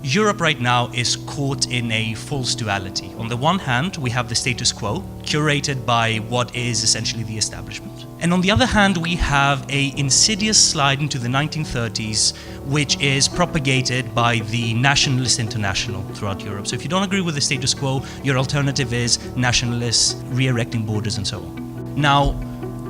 Europe right now is caught in a false duality. On the one hand, we have the status quo, curated by what is essentially the establishment. And on the other hand, we have an insidious slide into the 1930s, which is propagated by the nationalist international throughout Europe. So if you don't agree with the status quo, your alternative is nationalists, re-erecting borders and so on. Now,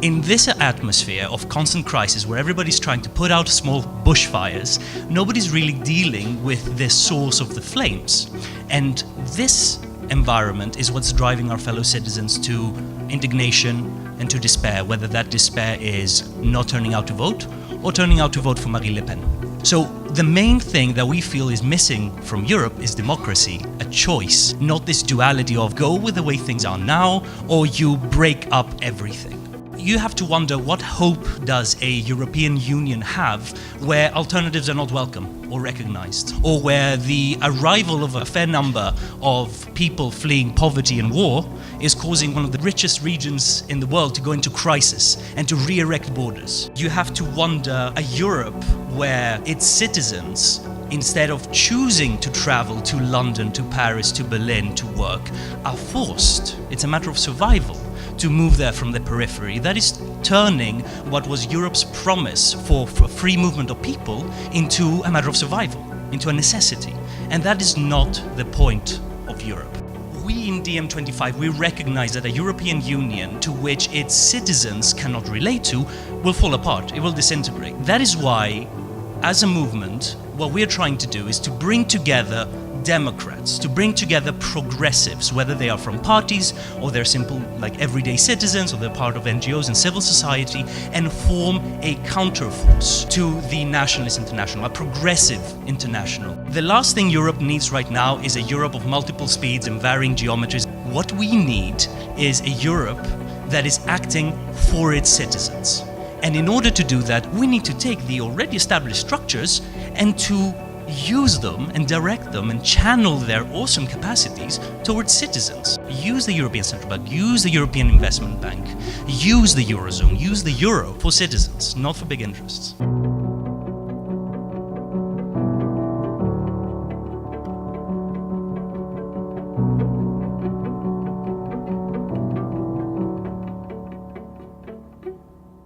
in this atmosphere of constant crisis where everybody's trying to put out small bushfires, nobody's really dealing with the source of the flames. And this environment is what's driving our fellow citizens to indignation and to despair, whether that despair is not turning out to vote or turning out to vote for Marine Le Pen. So the main thing that we feel is missing from Europe is democracy, a choice, not this duality of go with the way things are now or you break up everything. You have to wonder, what hope does a European Union have where alternatives are not welcome or recognized, or where the arrival of a fair number of people fleeing poverty and war is causing one of the richest regions in the world to go into crisis and to re-erect borders? You have to wonder a Europe where its citizens, instead of choosing to travel to London, to Paris, to Berlin to work, are forced, it's a matter of survival, to move there from the periphery. That is turning what was Europe's promise for free movement of people into a matter of survival, into a necessity. And that is not the point of Europe. We in DiEM25, we recognize that a European Union to which its citizens cannot relate to will fall apart, it will disintegrate. That is why, as a movement, what we're trying to do is to bring together Democrats, to bring together progressives, whether they are from parties or they're simple like everyday citizens or they're part of NGOs and civil society, and form a counterforce to the nationalist international, a progressive international. The last thing Europe needs right now is a Europe of multiple speeds and varying geometries. What we need is a Europe that is acting for its citizens. And in order to do that, we need to take the already established structures and to use them and direct them and channel their awesome capacities towards citizens. Use the European Central Bank, use the European Investment Bank, use the Eurozone, use the Euro for citizens, not for big interests.